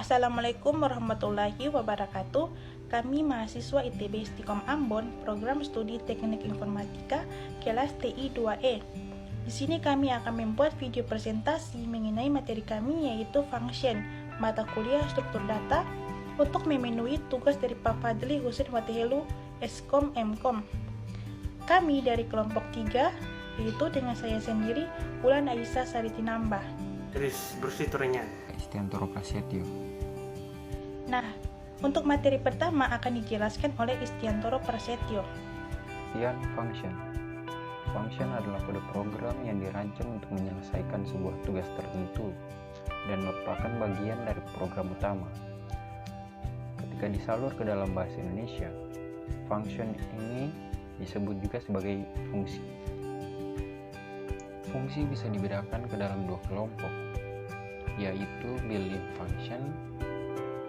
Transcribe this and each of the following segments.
Assalamualaikum warahmatullahi wabarakatuh. Kami mahasiswa ITB Istiqom Ambon, program studi Teknik Informatika, kelas TI 2E. Di sini kami akan membuat video presentasi mengenai materi kami yaitu function, mata kuliah struktur data, untuk memenuhi tugas dari Pak Fadli Husein Watehelu, Eskom Mkom. Kami dari kelompok 3, yaitu dengan saya sendiri, Wulan Aisyah Saritinambah. Terus bersiturnya Istiantoro Prasetyo. Nah, untuk materi pertama akan dijelaskan oleh Istiantoro Prasetyo. Function. Function adalah kode program yang dirancang untuk menyelesaikan sebuah tugas tertentu dan merupakan bagian dari program utama. Ketika disalur ke dalam bahasa Indonesia, function ini disebut juga sebagai fungsi. Fungsi bisa dibedakan ke dalam dua kelompok, yaitu built-in function,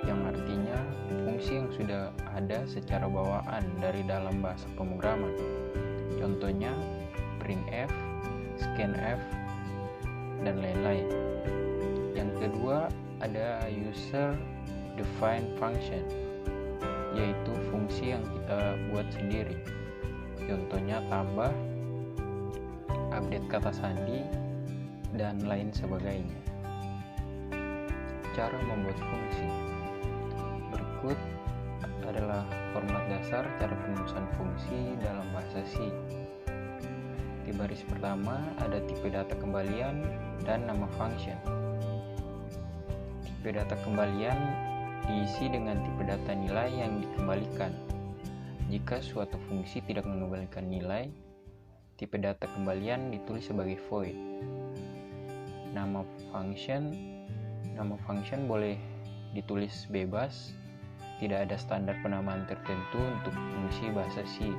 yang artinya fungsi yang sudah ada secara bawaan dari dalam bahasa pemrograman. Contohnya printf, scanf, dan lain-lain. Yang kedua ada user defined function, yaitu fungsi yang kita buat sendiri. Contohnya tambah, update kata sandi, dan lain sebagainya. Cara membuat fungsi berikut adalah format dasar cara penulisan fungsi dalam bahasa C. Di baris pertama ada tipe data kembalian dan nama function. Tipe data kembalian diisi dengan tipe data nilai yang dikembalikan. Jika suatu fungsi tidak mengembalikan nilai, tipe data kembalian ditulis sebagai void. Nama function boleh ditulis bebas, tidak ada standar penamaan tertentu untuk fungsi bahasa C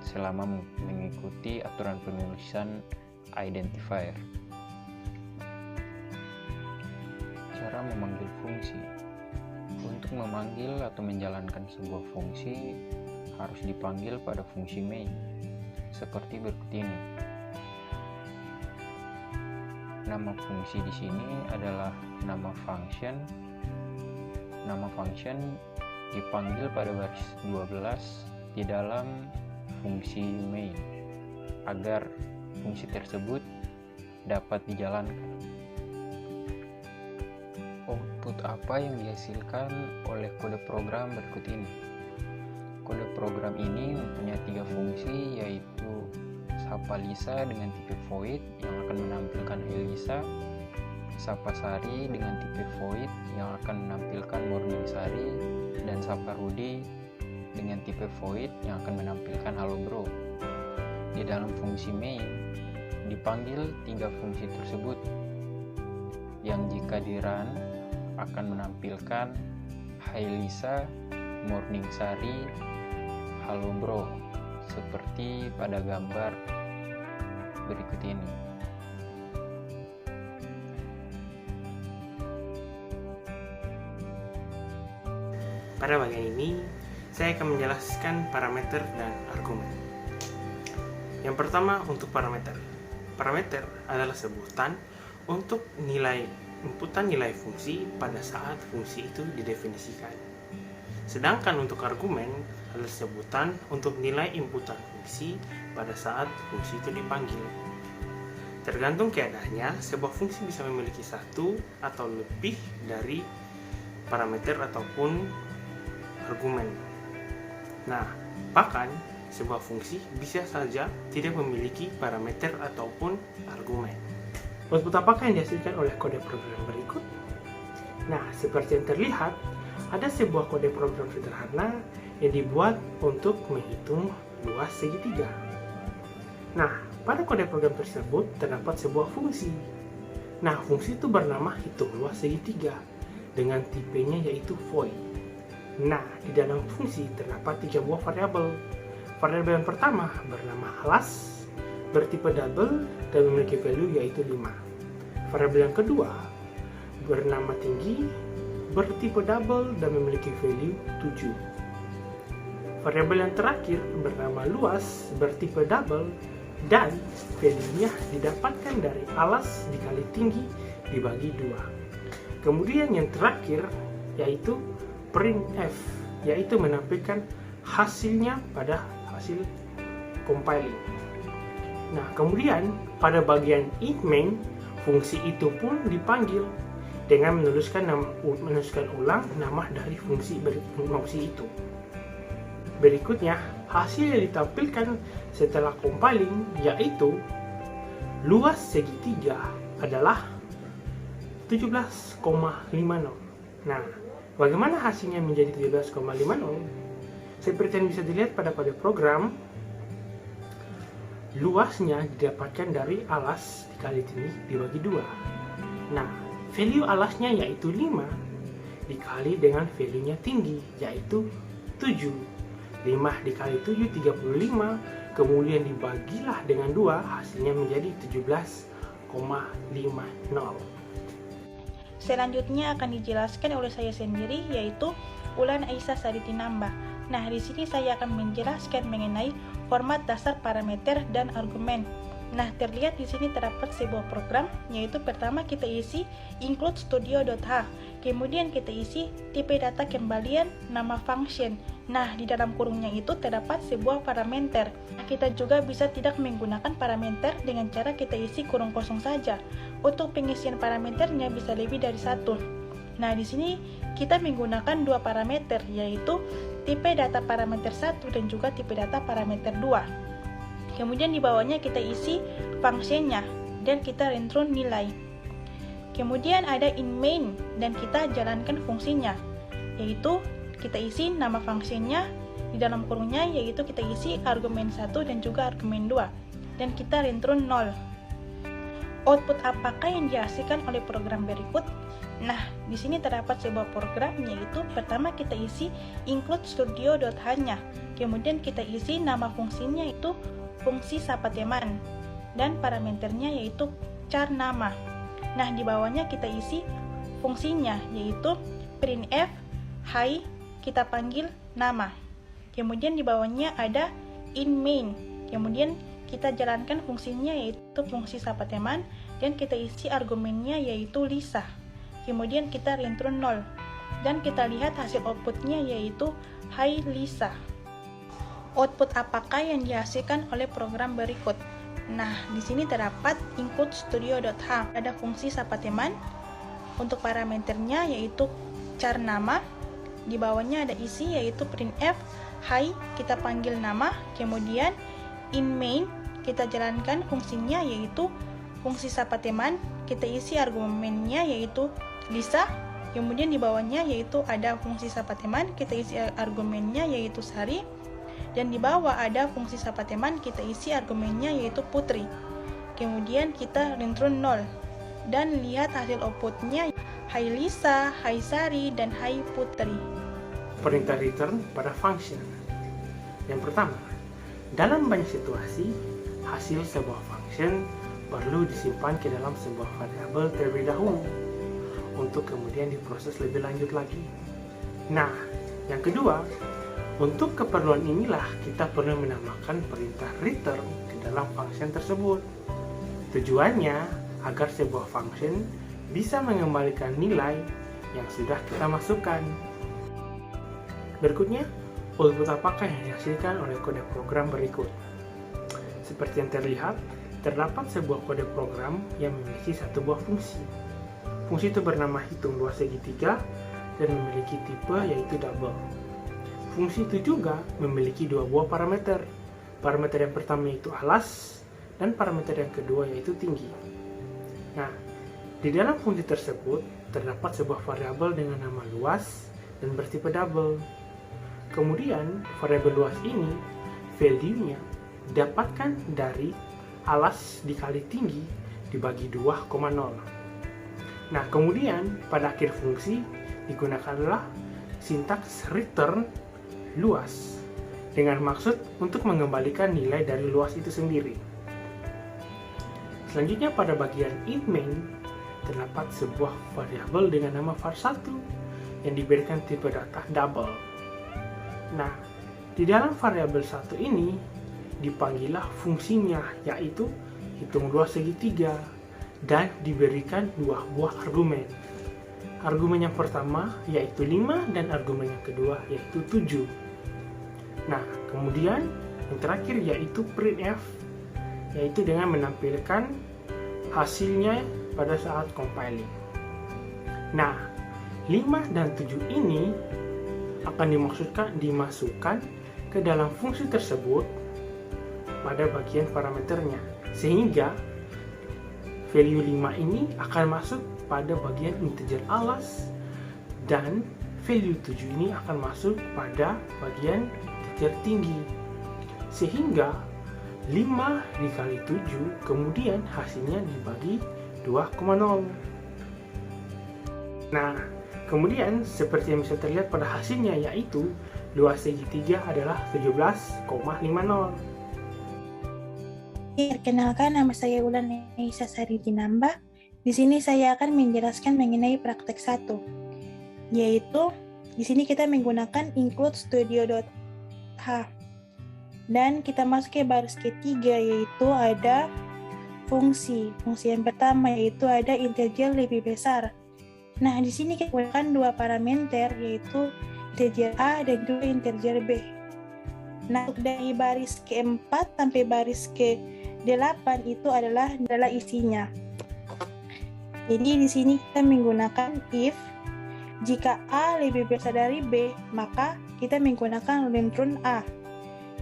selama mengikuti aturan penulisan identifier. Cara memanggil fungsi. Untuk memanggil atau menjalankan sebuah fungsi harus dipanggil pada fungsi main, seperti berikut ini. Nama fungsi di sini adalah nama function. Nama function dipanggil pada baris 12 di dalam fungsi main agar fungsi tersebut dapat dijalankan. Output apa yang dihasilkan oleh kode program berikut ini? Kode program ini mempunyai 3 fungsi, yaitu Sapa Lisa dengan tipe void yang akan menampilkan Elisa, Sapa Sari dengan tipe void yang akan menampilkan Morning Sari, dan Sapa Rudi dengan tipe void yang akan menampilkan Halo Bro. Di dalam fungsi main dipanggil 3 fungsi tersebut, yang jika di run akan menampilkan Hai Lisa, Morning Sari, Halo Bro, seperti pada gambar berikut ini. Pada bagian ini, saya akan menjelaskan parameter dan argumen. Yang pertama untuk parameter. Parameter adalah sebutan untuk inputan nilai fungsi pada saat fungsi itu didefinisikan. Sedangkan untuk argumen adalah sebutan untuk nilai inputan fungsi pada saat fungsi itu dipanggil. Tergantung keadaannya, sebuah fungsi bisa memiliki satu atau lebih dari parameter ataupun argumen. Nah, bahkan sebuah fungsi bisa saja tidak memiliki parameter ataupun argumen. Output apakah yang dihasilkan oleh kode program berikut? Nah, seperti yang terlihat, ada sebuah kode program sederhana yang dibuat untuk menghitung luas segitiga. Nah, pada kode program tersebut terdapat sebuah fungsi. Nah, fungsi itu bernama hitung luas segitiga dengan tipenya yaitu void. Nah, di dalam fungsi terdapat 3 buah variabel. Variabel yang pertama bernama alas, bertipe double, dan memiliki value yaitu 5. Variabel yang kedua bernama tinggi, bertipe double, dan memiliki value 7. Variabel yang terakhir bernama luas, bertipe double, dan value-nya didapatkan dari alas dikali tinggi dibagi 2. Kemudian yang terakhir yaitu printf, yaitu menampilkan hasilnya pada hasil compiling. Nah, kemudian pada bagian int_main, fungsi itu pun dipanggil dengan menuliskan ulang nama dari fungsi itu. Berikutnya, hasil yang ditampilkan setelah compiling yaitu luas segitiga adalah 17,50. Nah, bagaimana hasilnya menjadi 17,50? Seperti yang bisa dilihat pada kode program, luasnya didapatkan dari alas dikali tinggi dibagi 2. Nah, value alasnya yaitu 5 dikali dengan value-nya tinggi yaitu 7. 5 dikali 7 35, kemudian dibagilah dengan 2, hasilnya menjadi 17,50. Selanjutnya akan dijelaskan oleh saya sendiri, yaitu Ulan Aisyah Saritinambah. Nah, di sini saya akan menjelaskan mengenai format dasar parameter dan argumen. Nah, terlihat di sini terdapat sebuah program, yaitu pertama kita isi include studio.h, kemudian kita isi tipe data kembalian, nama function. Nah, di dalam kurungnya itu terdapat sebuah parameter. Kita juga bisa tidak menggunakan parameter dengan cara kita isi kurung kosong saja. Untuk pengisian parameternya bisa lebih dari 1. Nah, di sini kita menggunakan 2 parameter, yaitu tipe data parameter 1 dan juga tipe data parameter 2. Kemudian di bawahnya kita isi fungsinya dan kita return nilai. Kemudian ada in_main dan kita jalankan fungsinya, yaitu kita isi nama fungsinya, di dalam kurungnya yaitu kita isi argumen 1 dan juga argumen 2 dan kita return 0. Output apakah yang dihasilkan oleh program berikut? Nah, di sini terdapat sebuah program, yaitu pertama kita isi include studio.h-nya, kemudian kita isi nama fungsinya itu fungsi sapa teman dan parameternya yaitu char nama. Nah, di bawahnya kita isi fungsinya yaitu printf hi, kita panggil nama. Kemudian di bawahnya ada in_main, kemudian kita jalankan fungsinya yaitu fungsi sapa teman dan kita isi argumennya yaitu Lisa. Kemudian kita return 0 dan kita lihat hasil outputnya yaitu hi Lisa. Output apakah yang dihasilkan oleh program berikut? Nah, di sini terdapat include studio.h, ada fungsi sapa teman, untuk parameternya yaitu char nama, di bawahnya ada isi yaitu printf hi, kita panggil nama, kemudian in_main, kita jalankan fungsinya yaitu fungsi sapa teman, kita isi argumennya yaitu Lisa, kemudian di bawahnya yaitu ada fungsi sapa teman, kita isi argumennya yaitu Sari, dan di bawah ada fungsi sapa teman, kita isi argumennya yaitu Putri. Kemudian kita return 0 dan lihat hasil outputnya Hai Lisa, Hai Sari, dan Hai Putri. Perintah return pada function. Yang pertama, dalam banyak situasi, hasil sebuah function perlu disimpan ke dalam sebuah variabel terlebih dahulu untuk kemudian diproses lebih lanjut lagi. Nah, yang kedua, untuk keperluan inilah kita perlu menambahkan perintah return ke dalam function tersebut. Tujuannya agar sebuah function bisa mengembalikan nilai yang sudah kita masukkan. Berikutnya, output apakah yang dihasilkan oleh kode program berikut? Seperti yang terlihat, terdapat sebuah kode program yang memiliki satu buah fungsi. Fungsi itu bernama hitung luas segitiga dan memiliki tipe yaitu double. Fungsi itu juga memiliki 2 buah parameter. Parameter yang pertama yaitu alas dan parameter yang kedua yaitu tinggi. Nah, di dalam fungsi tersebut terdapat sebuah variabel dengan nama luas dan bertipe double. Kemudian variabel luas ini value-nya didapatkan dari alas dikali tinggi dibagi 2,0. Nah, kemudian pada akhir fungsi digunakanlah sintaks return luas dengan maksud untuk mengembalikan nilai dari luas itu sendiri. Selanjutnya pada bagian int_main terdapat sebuah variabel dengan nama var1 yang diberikan tipe data double. Nah, di dalam variabel 1 ini dipanggillah fungsinya yaitu hitung luas segitiga dan diberikan 2 buah argumen. argumen yang pertama yaitu 5 dan argumen yang kedua yaitu 7. Nah, kemudian yang terakhir yaitu printf, yaitu dengan menampilkan hasilnya pada saat compiling. Nah, 5 dan 7 ini akan dimasukkan ke dalam fungsi tersebut pada bagian parameternya, sehingga value 5 ini akan masuk pada bagian integer alas dan value 7 ini akan masuk pada bagian integer tinggi, sehingga 5 dikali 7 kemudian hasilnya dibagi 2,0. Nah, kemudian seperti yang bisa terlihat pada hasilnya yaitu luas segitiga adalah 17,50. Perkenalkan, nama saya Ulan Neisa Sari Dinamba. Di sini saya akan menjelaskan mengenai praktek 1, yaitu di sini kita menggunakan include studio.h dan kita masuk ke baris ketiga, yaitu ada fungsi yang pertama yaitu ada integer lebih besar. Nah, di sini kita gunakan dua parameter yaitu integer A dan juga integer B. Nah, dari baris ke-4 sampai baris ke-8 itu adalah isinya. Jadi di sini kita menggunakan if jika A lebih besar dari B, maka kita menggunakan return A.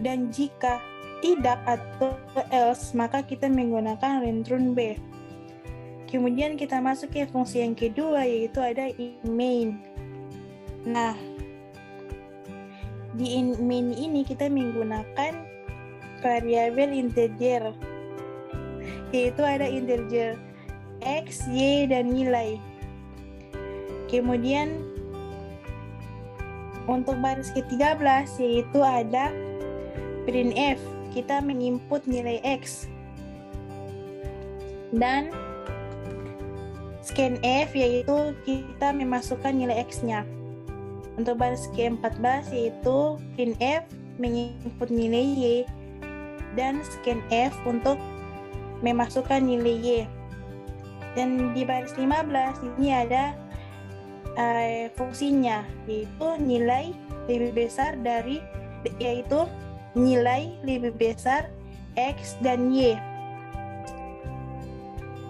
Dan jika tidak atau else, maka kita menggunakan return B. Kemudian kita masuk ke fungsi yang kedua, yaitu ada main. Nah, di main ini kita menggunakan variabel integer, yaitu ada integer x, y, dan nilai. Kemudian untuk baris ke-13 yaitu ada printf, kita menginput nilai x, dan scanf yaitu kita memasukkan nilai x-nya. Untuk baris ke-14 yaitu printf menginput nilai y dan scanf untuk memasukkan nilai y. Dan di baris 15 ini ada fungsinya yaitu nilai lebih besar dari nilai lebih besar x dan y.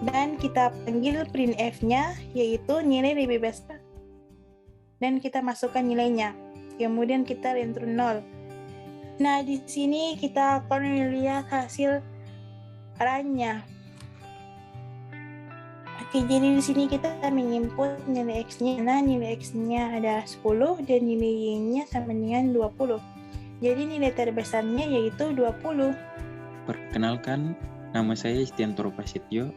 Dan kita panggil printf-nya yaitu nilai lebih besar dan kita masukkan nilainya. Kemudian kita return 0. Nah, di sini kita akan melihat hasil run-nya. Oke, jadi di sini kita menginput nilai x-nya. Nah, nilai x-nya ada 10 dan nilai y-nya sama dengan 20. Jadi nilai terbesarnya yaitu 20. Perkenalkan, nama saya Istiantoro Prasetyo.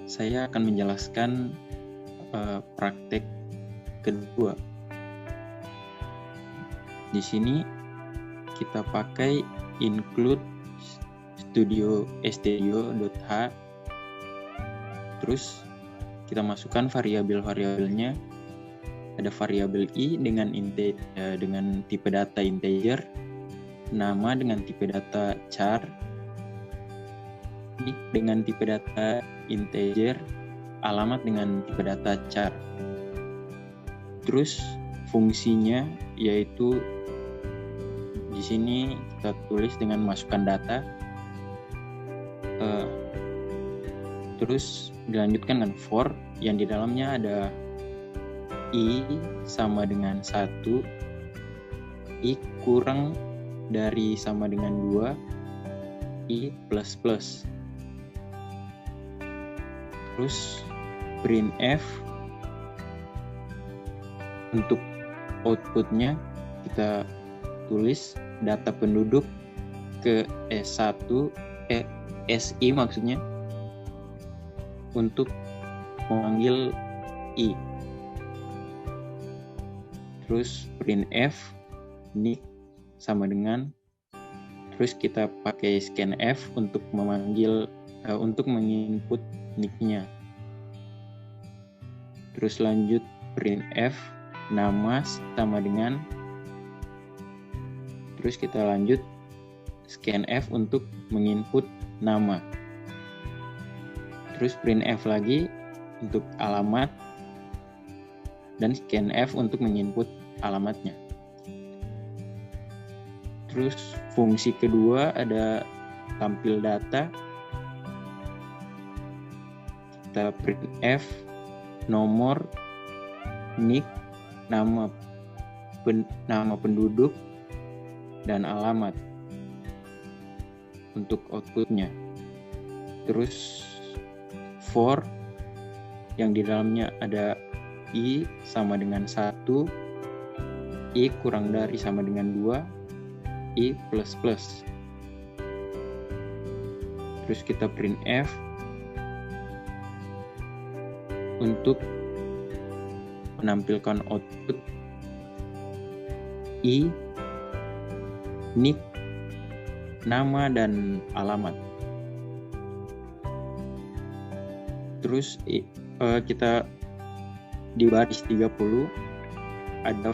Saya akan menjelaskan praktek kedua. Di sini kita pakai include studio.h. Terus kita masukkan variabel-variabelnya. Ada variabel i dengan tipe data integer, nama dengan tipe data char, dengan tipe data integer, alamat dengan tipe data char. Terus fungsinya yaitu di sini kita tulis dengan masukkan data. Terus dilanjutkan dengan for yang di dalamnya ada i sama dengan 1, i kurang dari sama dengan 2, i plus plus. Terus printf untuk outputnya kita tulis data penduduk ke si maksudnya untuk memanggil i. Terus printf nick sama dengan, terus kita pakai scanf untuk memanggil untuk menginput nicknya. Terus lanjut printf nama sama dengan, terus kita lanjut scanf untuk menginput nama. Terus printf lagi untuk alamat, dan scanf untuk menginput alamatnya. Terus fungsi kedua ada tampil data. Kita printf nomor, NIK, nama penduduk, dan alamat untuk outputnya. Terus for yang di dalamnya ada I sama dengan 1, I kurang dari sama dengan 2, I plus plus. Terus kita printf untuk menampilkan output I, NIK, nama, dan alamat. Terus kita di baris 30 ada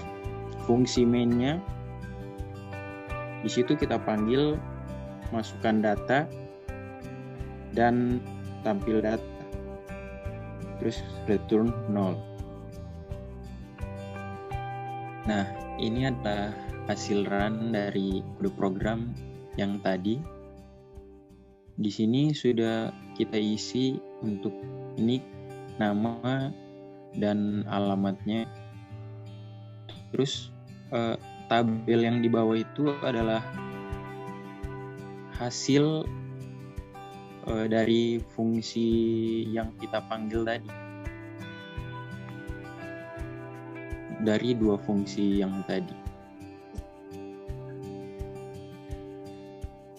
fungsi mainnya. Di situ kita panggil masukkan data dan tampil data. Terus return 0. Nah, ini adalah hasil run dari kode program yang tadi. Di sini sudah kita isi untuk NIK, nama, dan alamatnya. Terus tabel yang di bawah itu adalah hasil dari fungsi yang kita panggil tadi, dari dua fungsi yang tadi.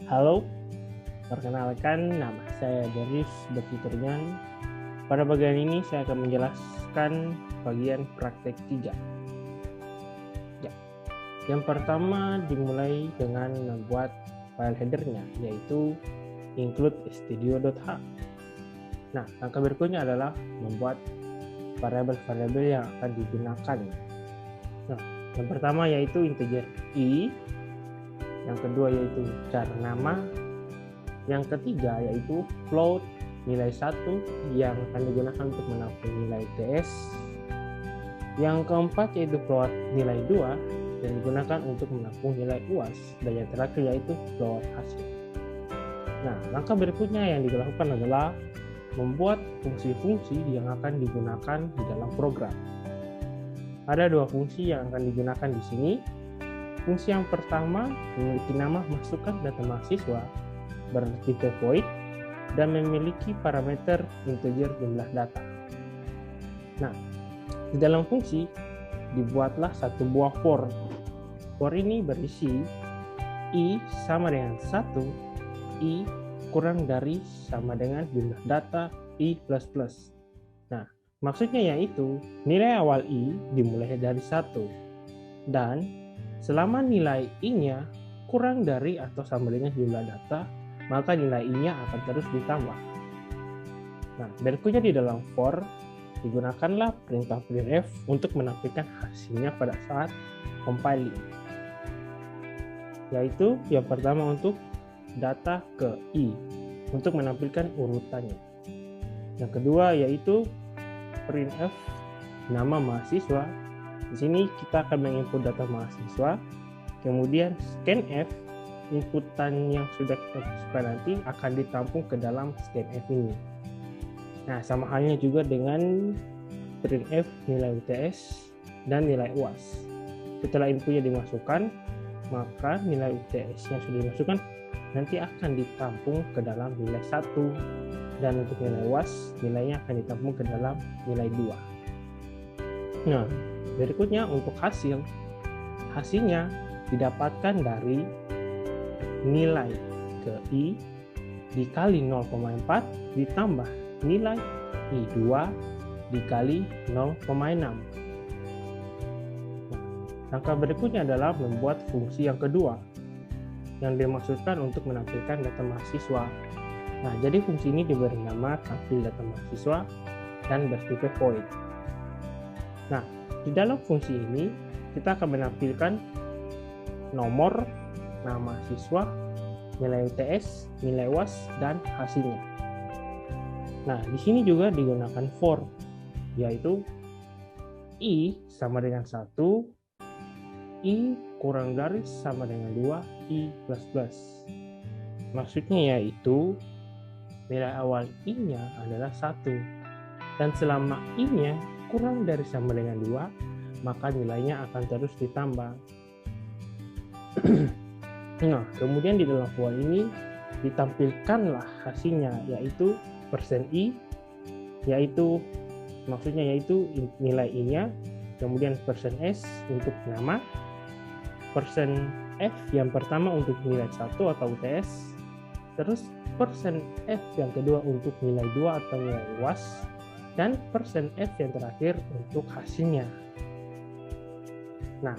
Halo, perkenalkan nama saya Deris Bekiturian. Pada bagian ini saya akan menjelaskan bagian praktek 3. Ya. Yang pertama dimulai dengan membuat file header-nya, yaitu include studio.h. Nah, langkah berikutnya adalah membuat variabel-variabel yang akan digunakan. Nah, yang pertama yaitu integer i, yang kedua yaitu char nama, yang ketiga yaitu float nilai 1 yang akan digunakan untuk menampung nilai TS, yang keempat yaitu float nilai 2 yang digunakan untuk menampung nilai UAS, dan yang terakhir yaitu float hasil. Nah, langkah berikutnya yang dilakukan adalah membuat fungsi-fungsi yang akan digunakan di dalam program. Ada dua fungsi yang akan digunakan di sini. Fungsi yang pertama memiliki nama masukkan data mahasiswa bertipe void dan memiliki parameter integer jumlah data. Nah, di dalam fungsi dibuatlah satu buah for. For ini berisi i sama dengan 1, I kurang dari sama dengan jumlah data I++. Nah, maksudnya yaitu nilai awal I dimulai dari 1 dan selama nilai I-nya kurang dari atau sama dengan jumlah data, maka nilai I-nya akan terus ditambah. Nah, berikutnya di dalam for digunakanlah perintah printf untuk menampilkan hasilnya pada saat compiling. Yaitu yang pertama untuk data ke I untuk menampilkan urutannya. Yang kedua yaitu printf nama mahasiswa. Di sini kita akan menginput data mahasiswa, kemudian scanf, inputan yang sudah kita masukkan nanti akan ditampung ke dalam scanf ini. Nah, sama halnya juga dengan printf nilai UTS dan nilai UAS. Setelah inputnya dimasukkan, maka nilai UTS yang sudah dimasukkan nanti akan ditampung ke dalam nilai 1, dan untuk nilai UAS nilainya akan ditampung ke dalam nilai 2. Nah, berikutnya untuk hasilnya didapatkan dari nilai ke I dikali 0,4 ditambah nilai I2 dikali 0,6. Langkah berikutnya adalah membuat fungsi yang kedua yang dimaksudkan untuk menampilkan data mahasiswa. Nah, jadi fungsi ini diberi nama tampil data mahasiswa dan bertipe void. Nah, di dalam fungsi ini kita akan menampilkan nomor, nama mahasiswa, nilai UTS, nilai UAS, dan hasilnya. Nah, di sini juga digunakan for, yaitu I sama dengan 1, I kurang dari sama dengan 2, I plus plus. Maksudnya yaitu nilai awal I-nya adalah 1. Dan selama I-nya kurang dari sama dengan 2, maka nilainya akan terus ditambah. Nah, kemudian di dalam poin ini ditampilkanlah hasilnya, yaitu persen I, yaitu nilai I-nya, kemudian persen S untuk nama, persen F yang pertama untuk nilai 1 atau UTS, terus persen F yang kedua untuk nilai 2 atau nilai UAS, dan persen F yang terakhir untuk hasilnya. Nah,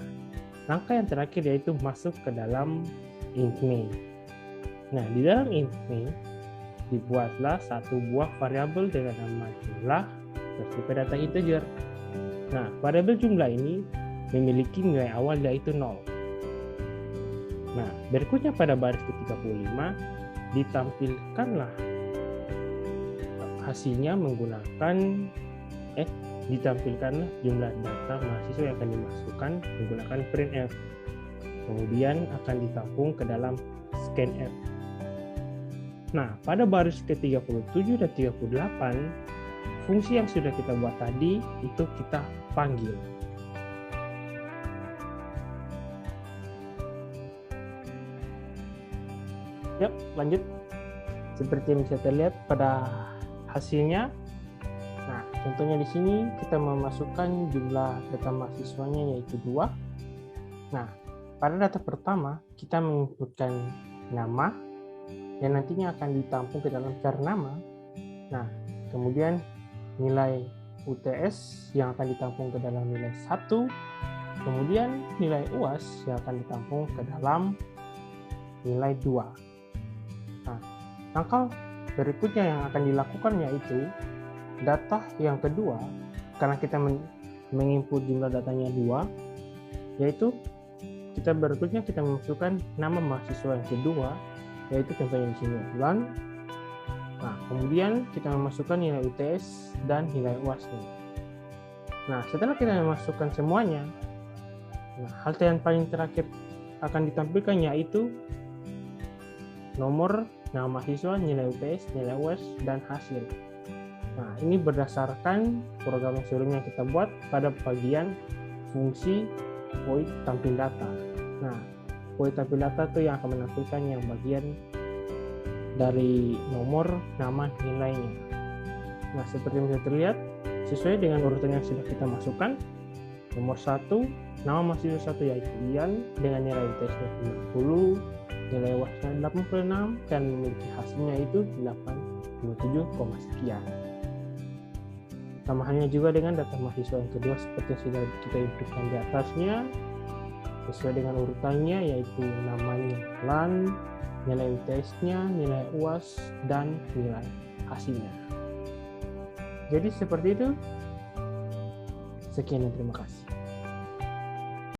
langkah yang terakhir yaitu masuk ke dalam int main. Nah, di dalam int main dibuatlah satu buah variabel dengan nama jumlah bertipe data integer. Nah, variabel jumlah ini memiliki nilai awal yaitu 0. Nah, berikutnya pada baris ke-35 ditampilkanlah hasilnya ditampilkanlah jumlah data mahasiswa yang akan dimasukkan menggunakan printf. Kemudian akan ditampung ke dalam scanf. Nah, pada baris ke-37 dan 38 fungsi yang sudah kita buat tadi itu kita panggil. Yap, lanjut. Seperti yang bisa terlihat pada hasilnya. Nah, contohnya di sini kita memasukkan jumlah data mahasiswanya yaitu 2. Nah, pada data pertama kita menginputkan nama yang nantinya akan ditampung ke dalam char nama. Nah, kemudian nilai UTS yang akan ditampung ke dalam nilai 1, kemudian nilai UAS yang akan ditampung ke dalam nilai 2. Nah, langkah berikutnya yang akan dilakukan yaitu data yang kedua, karena kita menginput jumlah datanya 2, yaitu kita memasukkan nama mahasiswa yang kedua, yaitu contohnya di sini bulan. Nah, kemudian kita memasukkan nilai UTS dan nilai UAS-nya. Nah, setelah kita memasukkan semuanya, hal yang paling terakhir akan ditampilkan yaitu nomor, nama mahasiswa, nilai UTS, nilai UAS, dan hasil. Nah, ini berdasarkan program yang sebelumnya kita buat pada bagian fungsi void tampil data. Nah, void tampil data itu yang akan menampilkan yang bagian dari nomor, nama, nilainya. Nah, seperti yang bisa terlihat, sesuai dengan urutan yang sudah kita masukkan, nomor 1, nama mahasiswa 1 yaitu Ian dengan nilai UTS-nya 90, nilai UAS-nya 86, dan memiliki hasilnya itu 87, sekian. Sama halnya juga dengan data mahasiswa yang kedua seperti yang sudah kita inputkan di atasnya, sesuai dengan urutannya yaitu namanya LAN, nilai UTS-nya, nilai UAS, dan nilai hasilnya. Jadi seperti itu. Sekian dan terima kasih.